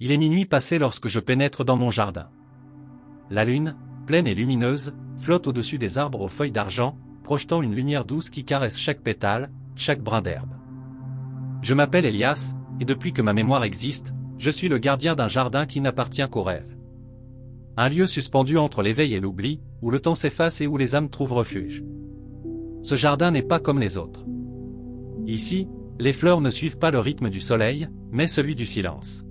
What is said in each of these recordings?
Il est minuit passé lorsque je pénètre dans mon jardin. La lune, pleine et lumineuse, flotte au-dessus des arbres aux feuilles d'argent, projetant une lumière douce qui caresse chaque pétale, chaque brin d'herbe. Je m'appelle Elias, et depuis que ma mémoire existe, je suis le gardien d'un jardin qui n'appartient qu'aux rêves. Un lieu suspendu entre l'éveil et l'oubli, où le temps s'efface et où les âmes trouvent refuge. Ce jardin n'est pas comme les autres. Ici, les fleurs ne suivent pas le rythme du soleil, mais celui du silence.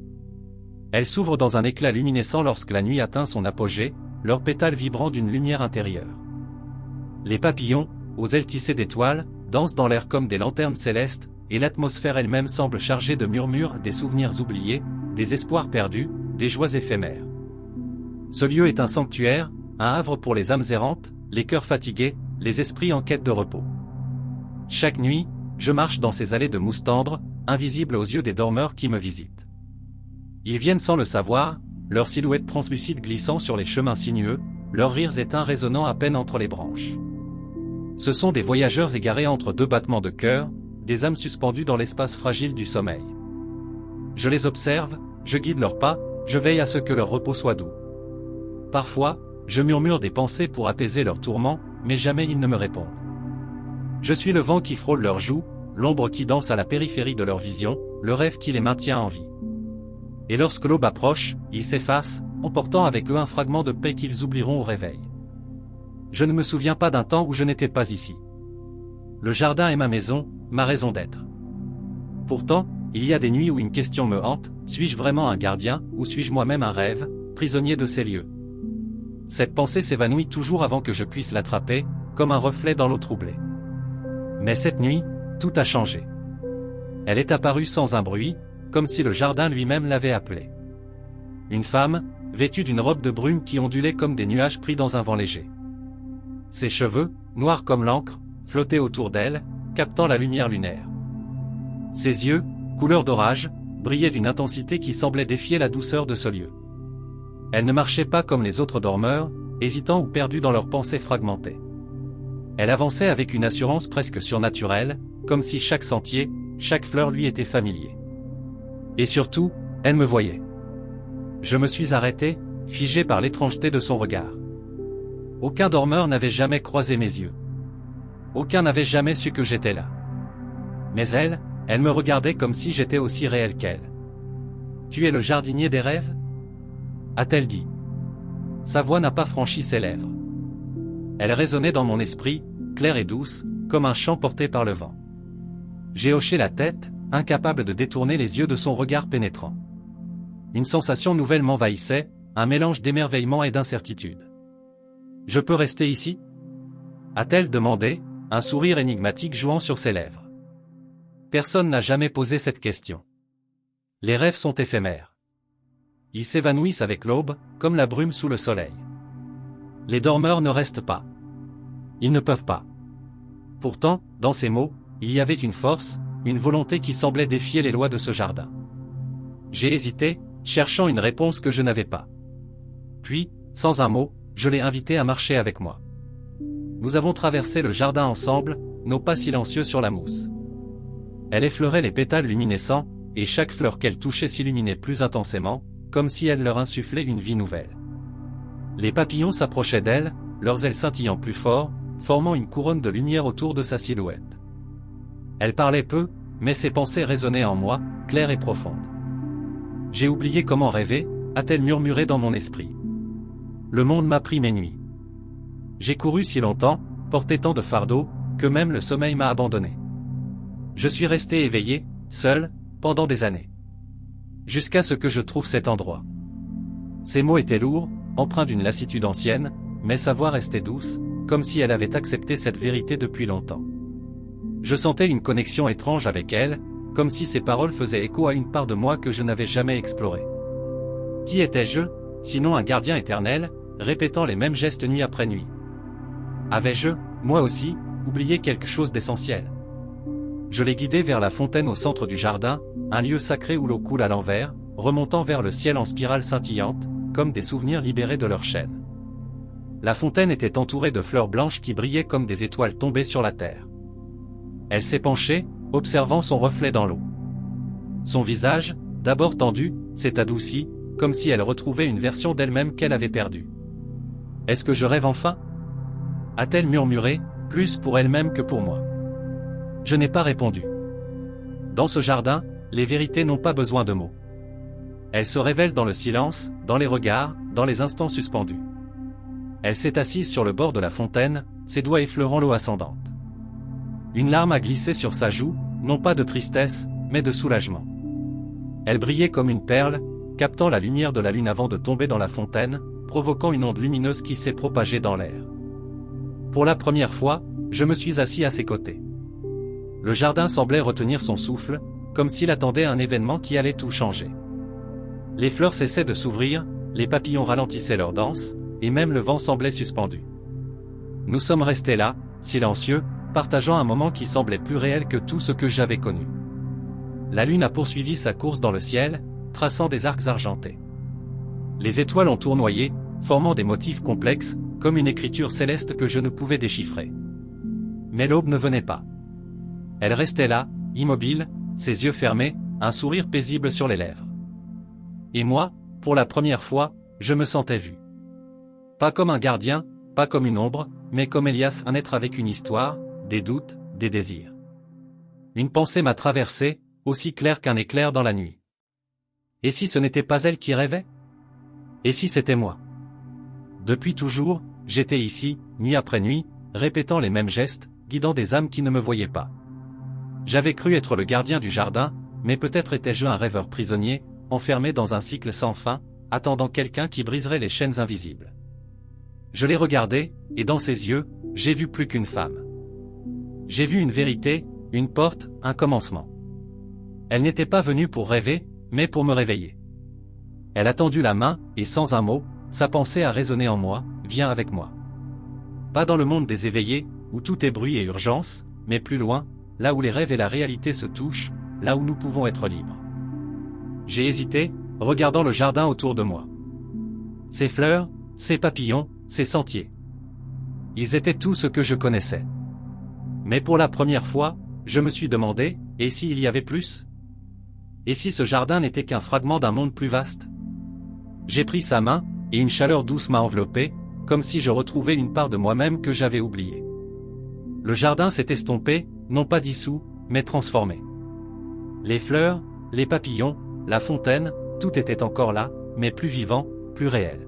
Elles s'ouvrent dans un éclat luminescent lorsque la nuit atteint son apogée, leurs pétales vibrant d'une lumière intérieure. Les papillons, aux ailes tissées d'étoiles, dansent dans l'air comme des lanternes célestes, et l'atmosphère elle-même semble chargée de murmures, des souvenirs oubliés, des espoirs perdus, des joies éphémères. Ce lieu est un sanctuaire, un havre pour les âmes errantes, les cœurs fatigués, les esprits en quête de repos. Chaque nuit, je marche dans ces allées de mousse tendre, invisibles aux yeux des dormeurs qui me visitent. Ils viennent sans le savoir, leurs silhouettes translucides glissant sur les chemins sinueux, leurs rires éteints résonnant à peine entre les branches. Ce sont des voyageurs égarés entre deux battements de cœur, des âmes suspendues dans l'espace fragile du sommeil. Je les observe, je guide leurs pas, je veille à ce que leur repos soit doux. Parfois, je murmure des pensées pour apaiser leurs tourments, mais jamais ils ne me répondent. Je suis le vent qui frôle leurs joues, l'ombre qui danse à la périphérie de leur vision, le rêve qui les maintient en vie. Et lorsque l'aube approche, ils s'effacent, emportant avec eux un fragment de paix qu'ils oublieront au réveil. Je ne me souviens pas d'un temps où je n'étais pas ici. Le jardin est ma maison, ma raison d'être. Pourtant, il y a des nuits où une question me hante, suis-je vraiment un gardien, ou suis-je moi-même un rêve, prisonnier de ces lieux? Cette pensée s'évanouit toujours avant que je puisse l'attraper, comme un reflet dans l'eau troublée. Mais cette nuit, tout a changé. Elle est apparue sans un bruit, comme si le jardin lui-même l'avait appelée. Une femme, vêtue d'une robe de brume qui ondulait comme des nuages pris dans un vent léger. Ses cheveux, noirs comme l'encre, flottaient autour d'elle, captant la lumière lunaire. Ses yeux, couleur d'orage, brillaient d'une intensité qui semblait défier la douceur de ce lieu. Elle ne marchait pas comme les autres dormeurs, hésitants ou perdus dans leurs pensées fragmentées. Elle avançait avec une assurance presque surnaturelle, comme si chaque sentier, chaque fleur lui était familier. Et surtout, elle me voyait. Je me suis arrêté, figé par l'étrangeté de son regard. Aucun dormeur n'avait jamais croisé mes yeux. Aucun n'avait jamais su que j'étais là. Mais elle me regardait comme si j'étais aussi réel qu'elle. « Tu es le jardinier des rêves ?» a-t-elle dit. Sa voix n'a pas franchi ses lèvres. Elle résonnait dans mon esprit, claire et douce, comme un chant porté par le vent. J'ai hoché la tête, incapable de détourner les yeux de son regard pénétrant. Une sensation nouvelle m'envahissait, un mélange d'émerveillement et d'incertitude. « Je peux rester ici ?» a-t-elle demandé, un sourire énigmatique jouant sur ses lèvres. Personne n'a jamais posé cette question. Les rêves sont éphémères. Ils s'évanouissent avec l'aube, comme la brume sous le soleil. Les dormeurs ne restent pas. Ils ne peuvent pas. Pourtant, dans ces mots, il y avait une force, une volonté qui semblait défier les lois de ce jardin. J'ai hésité, cherchant une réponse que je n'avais pas. Puis, sans un mot, je l'ai invitée à marcher avec moi. Nous avons traversé le jardin ensemble, nos pas silencieux sur la mousse. Elle effleurait les pétales luminescents, et chaque fleur qu'elle touchait s'illuminait plus intensément, comme si elle leur insufflait une vie nouvelle. Les papillons s'approchaient d'elle, leurs ailes scintillant plus fort, formant une couronne de lumière autour de sa silhouette. Elle parlait peu, mais ses pensées résonnaient en moi, claires et profondes. J'ai oublié comment rêver, a-t-elle murmuré dans mon esprit. Le monde m'a pris mes nuits. J'ai couru si longtemps, porté tant de fardeaux, que même le sommeil m'a abandonné. Je suis resté éveillé, seul, pendant des années. Jusqu'à ce que je trouve cet endroit. Ces mots étaient lourds, empreints d'une lassitude ancienne, mais sa voix restait douce, comme si elle avait accepté cette vérité depuis longtemps. Je sentais une connexion étrange avec elle, comme si ses paroles faisaient écho à une part de moi que je n'avais jamais explorée. Qui étais-je, sinon un gardien éternel, répétant les mêmes gestes nuit après nuit? Avais-je, moi aussi, oublié quelque chose d'essentiel? Je l'ai guidée vers la fontaine au centre du jardin, un lieu sacré où l'eau coule à l'envers, remontant vers le ciel en spirale scintillante, comme des souvenirs libérés de leur chaîne. La fontaine était entourée de fleurs blanches qui brillaient comme des étoiles tombées sur la terre. Elle s'est penchée, observant son reflet dans l'eau. Son visage, d'abord tendue, s'est adoucie, comme si elle retrouvait une version d'elle-même qu'elle avait perdue. Est-ce que je rêve enfin? A-t-elle murmuré, plus pour elle-même que pour moi? Je n'ai pas répondu. Dans ce jardin, les vérités n'ont pas besoin de mots. Elles se révèlent dans le silence, dans les regards, dans les instants suspendus. Elle s'est assise sur le bord de la fontaine, ses doigts effleurant l'eau ascendante. Une larme a glissé sur sa joue, non pas de tristesse, mais de soulagement. Elle brillait comme une perle, captant la lumière de la lune avant de tomber dans la fontaine, provoquant une onde lumineuse qui s'est propagée dans l'air. Pour la première fois, je me suis assis à ses côtés. Le jardin semblait retenir son souffle, comme s'il attendait un événement qui allait tout changer. Les fleurs cessaient de s'ouvrir, les papillons ralentissaient leur danse, et même le vent semblait suspendu. Nous sommes restés là, silencieux, partageant un moment qui semblait plus réel que tout ce que j'avais connu. La lune a poursuivi sa course dans le ciel, traçant des arcs argentés. Les étoiles ont tournoyé, formant des motifs complexes, comme une écriture céleste que je ne pouvais déchiffrer. Mais l'aube ne venait pas. Elle restait là, immobile, ses yeux fermés, un sourire paisible sur les lèvres. Et moi, pour la première fois, je me sentais vu. Pas comme un gardien, pas comme une ombre, mais comme Elias, un être avec une histoire, des doutes, des désirs. Une pensée m'a traversé, aussi claire qu'un éclair dans la nuit. Et si ce n'était pas elle qui rêvait? Et si c'était moi? Depuis toujours, j'étais ici, nuit après nuit, répétant les mêmes gestes, guidant des âmes qui ne me voyaient pas. J'avais cru être le gardien du jardin, mais peut-être étais-je un rêveur prisonnier, enfermé dans un cycle sans fin, attendant quelqu'un qui briserait les chaînes invisibles. Je l'ai regardé, et dans ses yeux, j'ai vu plus qu'une femme. J'ai vu une vérité, une porte, un commencement. Elle n'était pas venue pour rêver, mais pour me réveiller. Elle a tendu la main, et sans un mot, sa pensée a résonné en moi, viens avec moi. Pas dans le monde des éveillés, où tout est bruit et urgence, mais plus loin, là où les rêves et la réalité se touchent, là où nous pouvons être libres. J'ai hésité, regardant le jardin autour de moi. Ces fleurs, ces papillons, ces sentiers. Ils étaient tout ce que je connaissais. Mais pour la première fois, je me suis demandé, et s'il y avait plus? Et si ce jardin n'était qu'un fragment d'un monde plus vaste? J'ai pris sa main, et une chaleur douce m'a enveloppé, comme si je retrouvais une part de moi-même que j'avais oubliée. Le jardin s'est estompé, non pas dissous, mais transformé. Les fleurs, les papillons, la fontaine, tout était encore là, mais plus vivant, plus réel.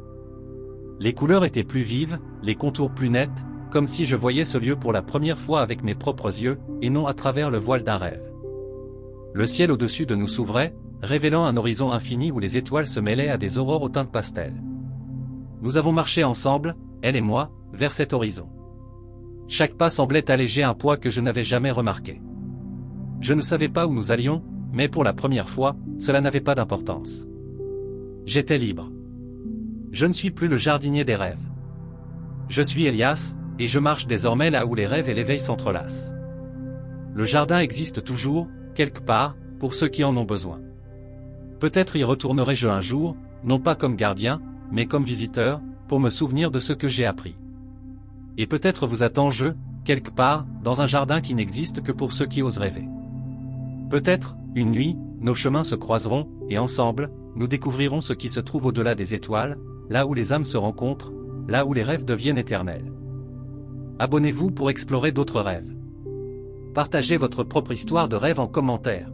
Les couleurs étaient plus vives, les contours plus nets, comme si je voyais ce lieu pour la première fois avec mes propres yeux, et non à travers le voile d'un rêve. Le ciel au-dessus de nous s'ouvrait, révélant un horizon infini où les étoiles se mêlaient à des aurores aux teintes pastel. Nous avons marché ensemble, elle et moi, vers cet horizon. Chaque pas semblait alléger un poids que je n'avais jamais remarqué. Je ne savais pas où nous allions, mais pour la première fois, cela n'avait pas d'importance. J'étais libre. Je ne suis plus le jardinier des rêves. Je suis Elias, et je marche désormais là où les rêves et l'éveil s'entrelacent. Le jardin existe toujours, quelque part, pour ceux qui en ont besoin. Peut-être y retournerai-je un jour, non pas comme gardien, mais comme visiteur, pour me souvenir de ce que j'ai appris. Et peut-être vous attends-je, quelque part, dans un jardin qui n'existe que pour ceux qui osent rêver. Peut-être, une nuit, nos chemins se croiseront, et ensemble, nous découvrirons ce qui se trouve au-delà des étoiles, là où les âmes se rencontrent, là où les rêves deviennent éternels. Abonnez-vous pour explorer d'autres rêves. Partagez votre propre histoire de rêve en commentaire.